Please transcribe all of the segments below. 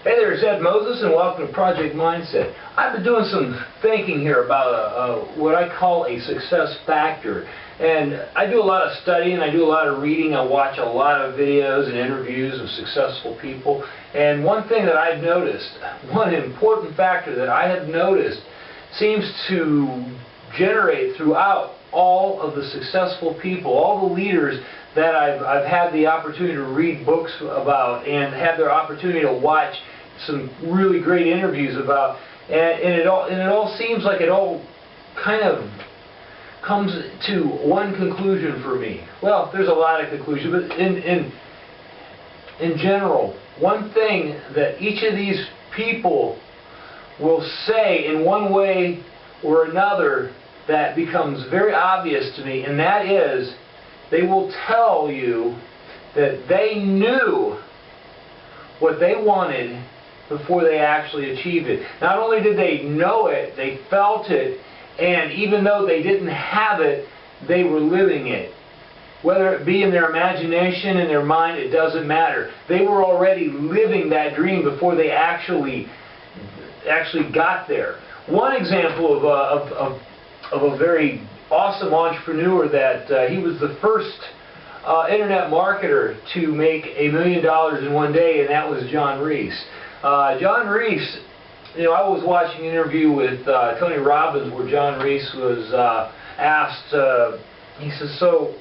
Hey there, it's Ed Moses, and welcome to Project Mindset. I've been doing some thinking here about what I call a success factor. And I do a lot of studying, I do a lot of reading, I watch a lot of videos and interviews of successful people. And one thing that I've noticed, one important factor that I have noticed seems to generate throughout all of the successful people, all the leaders that I've had the opportunity to read books about and have the opportunity to watch some really great interviews about, and it all seems like it all kind of comes to one conclusion for me. Well, there's a lot of conclusions, but in general, one thing that each of these people will say in one way or another that becomes very obvious to me, and that is they will tell you that they knew what they wanted before they actually achieved it. Not only did they know it, they felt it, and even though they didn't have it, they were living it. Whether it be in their imagination, in their mind, it doesn't matter. They were already living that dream before they actually got there. One example of a very awesome entrepreneur that he was the first internet marketer to make $1 million in one day, and that was John Reese. John Reese, I was watching an interview with Tony Robbins where John Reese was asked, he says, so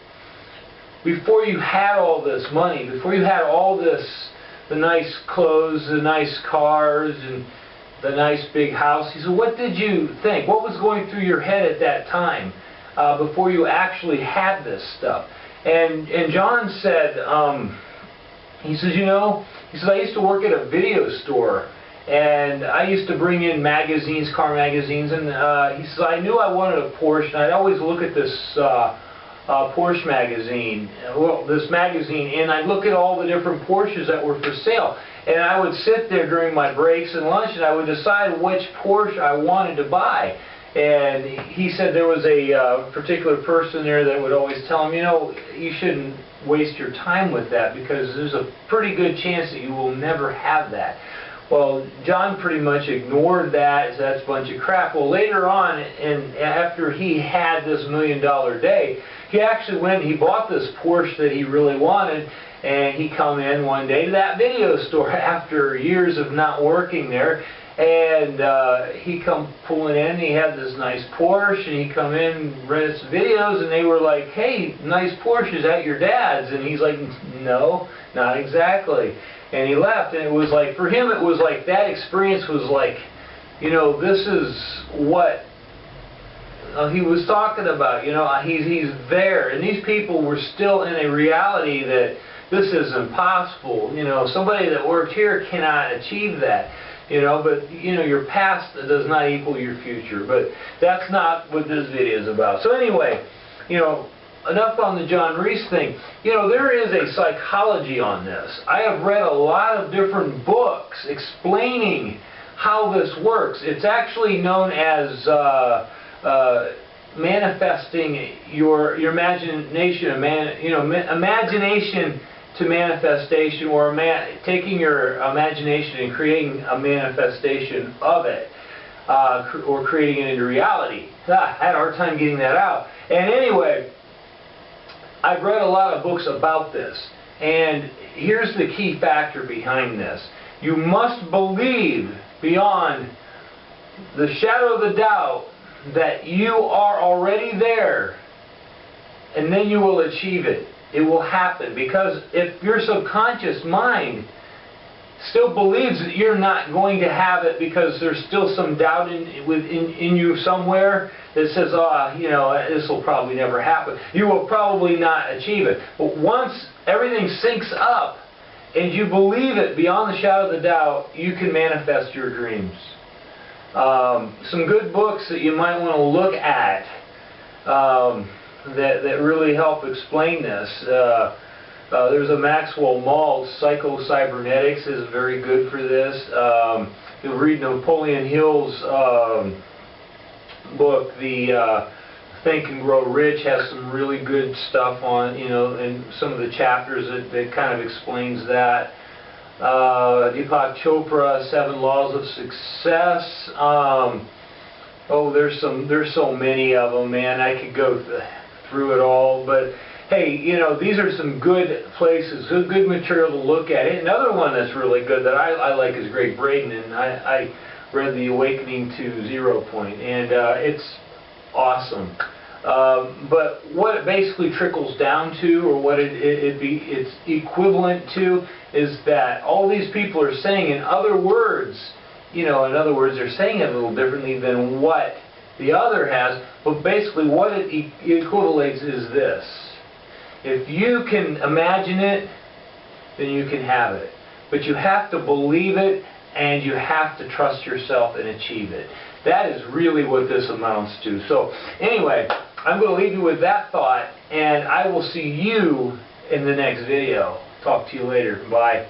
before you had all this money, before you had all this, the nice clothes, the nice cars, and the nice big house, he said, what did you think? What was going through your head at that time before you actually had this stuff? And John said, he says, he says, I used to work at a video store, and I used to bring in magazines, car magazines, and he says, I knew I wanted a Porsche, and I'd always look at this Porsche magazine, and I'd look at all the different Porsches that were for sale, and I would sit there during my breaks and lunch, and I would decide which Porsche I wanted to buy. And he said there was a particular person there that would always tell him, you shouldn't waste your time with that because there's a pretty good chance that you will never have that. Well, John pretty much ignored that, as that's a bunch of crap. Well, later on, and after he had this $1 million day, he actually went and he bought this Porsche that he really wanted, and he come in one day to that video store after years of not working there, and he come pulling in, and he had this nice Porsche, and he come in, rented some videos, and they were like, hey, nice Porsche, is that your dad's? And he's like, no, not exactly. And he left, and it was like, for him, it was like, that experience was like, this is what he was talking about. He's there, and these people were still in a reality that this is impossible. Somebody that worked here cannot achieve that. But your past does not equal your future. But that's not what this video is about. So anyway, enough on the John Reese thing. There is a psychology on this. I have read a lot of different books explaining how this works. It's actually known as manifesting your imagination. Imagination to manifestation, or taking your imagination and creating a manifestation of it, or creating it into reality. I had a hard time getting that out. And anyway, I've read a lot of books about this, and here's the key factor behind this. You must believe beyond the shadow of the doubt that you are already there, and then you will achieve it. It will happen, because if your subconscious mind still believes that you're not going to have it because there's still some doubt in you somewhere that says, this will probably never happen, you will probably not achieve it. But once everything syncs up and you believe it beyond the shadow of the doubt, you can manifest your dreams. Some good books that you might want to look at that really help explain this. There's a Maxwell Maltz, Psycho-Cybernetics is very good for this. You'll read Napoleon Hill's book, the Think and Grow Rich, has some really good stuff on, and some of the chapters that kind of explains that. Deepak Chopra, 7 Laws of Success. Oh, there's so many of them, man. I could go through it all, but hey, you know, these are some good places, good material to look at. Another one that's really good that I like is Greg Braden, and I read The Awakening to Zero Point, and it's awesome. But what it basically trickles down to, or what it's equivalent to, is that all these people are saying, in other words, you know, in other words, they're saying it a little differently than what the other has, but basically what it equivalates is this. If you can imagine it, then you can have it. But you have to believe it, and you have to trust yourself and achieve it. That is really what this amounts to. So anyway, I'm going to leave you with that thought, and I will see you in the next video. Talk to you later. Bye.